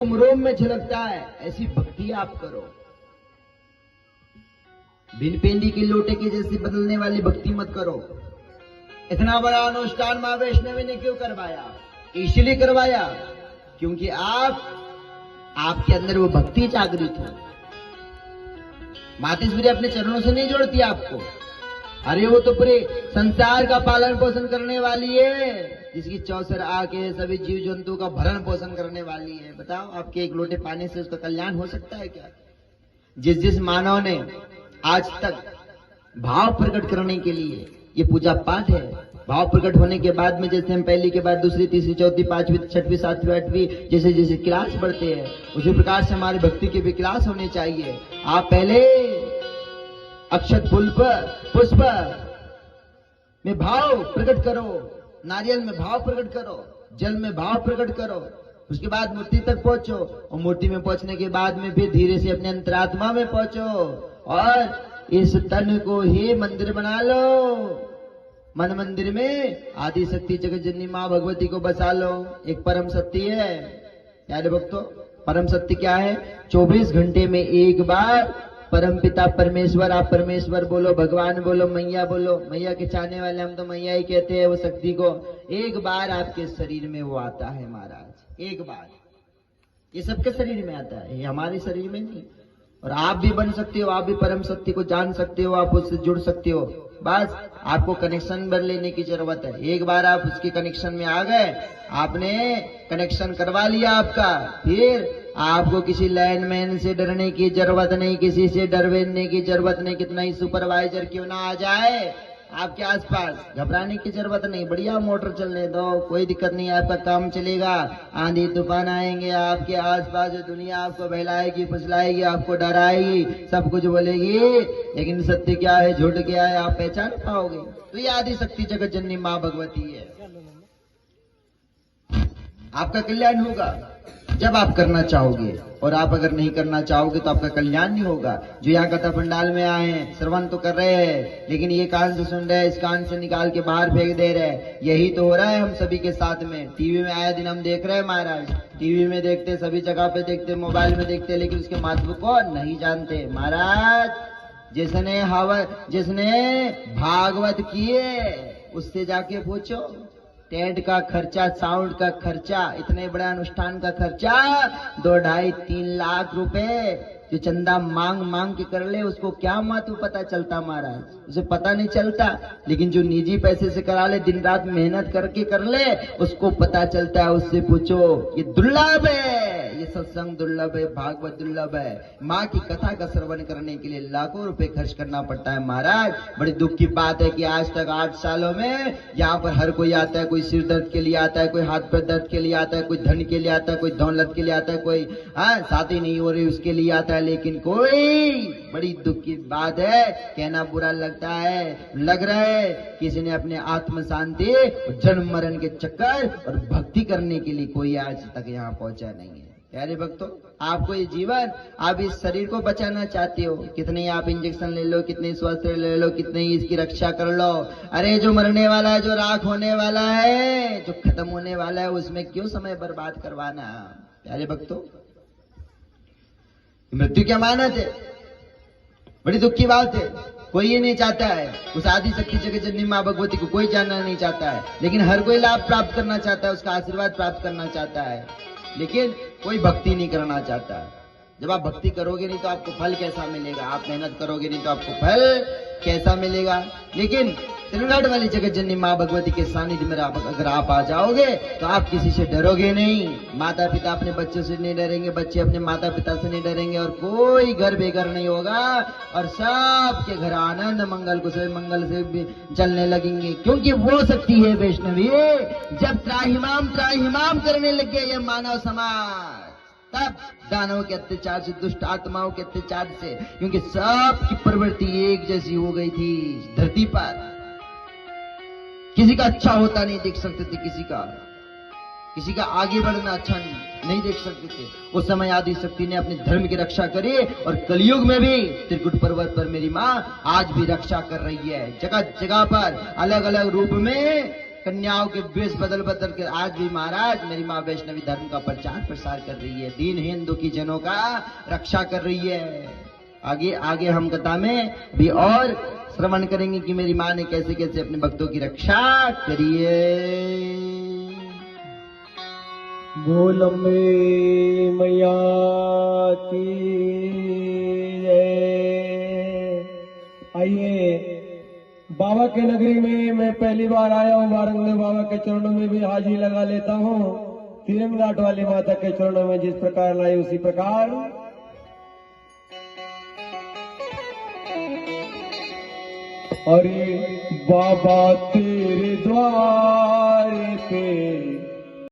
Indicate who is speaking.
Speaker 1: रोम में झलकता है, ऐसी भक्ति आप करो। बिन पेंदी के लोटे के जैसी बदलने वाली भक्ति मत करो। इतना बड़ा अनुष्ठान मां वैष्णवी ने क्यों करवाया? इसलिए करवाया क्योंकि आपके अंदर वो भक्ति जागृत हो। मातेश्वरी अपने चरणों से नहीं जोड़ती आपको। अरे वो तो पूरे संसार का पालन पोषण करने वाली है, जिसकी चौसर आके सभी जीव जंतु का भरण पोषण करने वाली है। बताओ, आपके एक लोटे पानी से उसका कल्याण हो सकता है क्या? जिस मानव ने आज तक भाव प्रकट करने के लिए, ये पूजा पाठ है, भाव प्रकट होने के बाद में जैसे हम पहली के बाद दूसरी, तीसरी, चौथी, पांचवी, छठवीं, सातवीं, आठवीं जैसे जैसे क्लास बढ़ते हैं, उसी प्रकार से हमारी भक्ति के भी क्लास होने चाहिए। आप पहले अक्षत पुष्प में भाव प्रकट करो, नारियल में भाव प्रकट करो, जल में भाव प्रकट करो, उसके बाद मूर्ति तक पहुंचो, और मूर्ति में पहुंचने के बाद में फिर धीरे से अपने अंतरात्मा में पहुंचो और इस तन को ही मंदिर बना लो। मन मंदिर में आदि शक्ति जगत जननी मां भगवती को बसा लो। एक परम सत्य है प्यारे भक्तों। परम सत्य क्या है? 24 घंटे में एक बार परम पिता परमेश्वर, आप परमेश्वर बोलो, भगवान बोलो, मैया बोलो। मैया के चाहने वाले हम तो मैया ही कहते हैं वो शक्ति को। एक बार आपके शरीर में वो आता है महाराज, एक बार। ये सबके शरीर में आता है, ये हमारे शरीर में नहीं। और आप भी बन सकते हो, आप भी परम सत्य को जान सकते हो, आप उससे जुड़ सकते हो। बस आपको कनेक्शन भर लेने की जरूरत है। एक बार आप उसके कनेक्शन में आ गए, आपने कनेक्शन करवा लिया आपका, फिर आपको किसी लाइनमैन से डरने की जरूरत नहीं, किसी से डरने की जरूरत नहीं। कितना ही सुपरवाइजर क्यों ना आ जाए आपके आसपास, घबराने की जरूरत नहीं। बढ़िया मोटर चलने दो, कोई दिक्कत नहीं, आपका काम चलेगा। आंधी तूफान आएंगे आपके आसपास, दुनिया आपको बहलाएगी, फुसलाएगी, आपको डराएगी, सब कुछ बोलेगी, लेकिन सत्य क्या है, झूठ क्या है, आप पहचान पाओगे। तो ये आदि शक्ति जगत जननी मां भगवती है। आपका कल्याण होगा जब आप करना चाहोगे, और आप अगर नहीं करना चाहोगे तो आपका कल्याण नहीं होगा। जो यहाँ कथा पंडाल में आए हैं, श्रवण तो कर रहे हैं, लेकिन ये कान से सुन रहे हैं, इस कान से निकाल के बाहर फेंक दे रहे हैं। यही तो हो रहा है हम सभी के साथ में। टीवी में आया दिन हम देख रहे हैं महाराज, टीवी में देखते, सभी जगह पे देखते, मोबाइल में देखते, लेकिन उसके महत्व को नहीं जानते महाराज। जिसने भागवत किए उससे जाके पूछो। टेंट का खर्चा, साउंड का खर्चा, इतने बड़े अनुष्ठान का खर्चा 2, 2.5, 3 लाख रुपए जो चंदा मांग के कर ले, उसको क्या महत्व पता चलता महाराज? उसे पता नहीं चलता। लेकिन जो निजी पैसे से करा ले, दिन रात मेहनत करके कर ले, उसको पता चलता है। उससे पूछो। ये दुर्लभ है, ये सत्संग दुर्लभ है, भागवत दुर्लभ है। माँ की कथा का श्रवण करने के लिए लाखों रुपए खर्च करना पड़ता है महाराज। बड़ी दुख की बात है कि आज तक 8 सालों में यहाँ पर हर कोई आता है। कोई सिर दर्द के लिए आता है, कोई हाथ पैर दर्द के लिए आता है, कोई धन के लिए आता है, कोई दौलत के लिए आता है, कोई शादी नहीं हो रही उसके लिए आता है। लेकिन कोई, बड़ी दुख की बात है, कहना बुरा लगता है, लग रहा है किसी ने अपने आत्म शांति, जन्म मरण के चक्कर और भक्ति करने के लिए कोई आज तक यहाँ पहुंचा नहीं है। प्यारे भक्तों, आपको ये जीवन, आप इस शरीर को बचाना चाहते हो, कितने आप इंजेक्शन ले लो, कितने स्वस्थ ले लो, कितने ही इसकी रक्षा कर लो। अरे जो मरने वाला है, जो राख होने वाला है, जो खत्म होने वाला है, उसमें क्यों समय बर्बाद करवाना? प्यारे भक्तों, मृत्यु की अमानत है। बड़ी दुख की बात है। कोई ये नहीं चाहता है, उस आदि शक्ति जगत जननी मां भगवती को कोई जानना नहीं चाहता है, लेकिन हर कोई लाभ प्राप्त करना चाहता है, उसका आशीर्वाद प्राप्त करना चाहता है, लेकिन कोई भक्ति नहीं करना चाहता। जब आप भक्ति करोगे नहीं तो आपको फल कैसा मिलेगा? आप मेहनत करोगे नहीं तो आपको फल कैसा मिलेगा? लेकिन त्रिनाट वाली जगत जननी मां भगवती के सानिध्य में अगर आप आ जाओगे तो आप किसी से डरोगे नहीं। माता पिता अपने बच्चों से नहीं डरेंगे, बच्चे अपने माता पिता से नहीं डरेंगे, और कोई घर बेघर नहीं होगा, और सबके घर आनंद मंगल कुशल मंगल से भी चलने लगेंगे। क्योंकि वो शक्ति है वैष्णवी, जब त्राहिमाम करने लग गया ये मानव समाज, तब दानवों के अत्याचार से, दुष्ट आत्माओं के अत्याचार से, क्योंकि सबकी प्रवृत्ति एक जैसी हो गई थी धरती पर। किसी का अच्छा होता नहीं देख सकते थे, किसी का आगे बढ़ना अच्छा नहीं देख सकते थे। उस समय आदि शक्ति ने अपने धर्म की रक्षा करी, और कलयुग में भी त्रिकुट पर्वत पर मेरी माँ आज भी रक्षा कर रही है। जगह जगह पर अलग अलग रूप में कन्याओं के वेश बदल बदल के आज भी महाराज मेरी माँ वैष्णवी धर्म का प्रचार प्रसार कर रही है, दीनहीन दुखी जनों का रक्षा कर रही है। आगे आगे हम कथा में भी और श्रवण करेंगे कि मेरी माँ ने कैसे कैसे अपने भक्तों की रक्षा करी है।
Speaker 2: बोल अम्बे मैया की जय। आइए, बाबा के नगरी में मैं पहली बार आया हूँ। वारंगदेव बाबा के चरणों में भी हाजिरी लगा लेता हूँ। तिरंगाट वाली माता के चरणों में जिस प्रकार लाई उसी प्रकार। अरे बाबा तेरे द्वार पे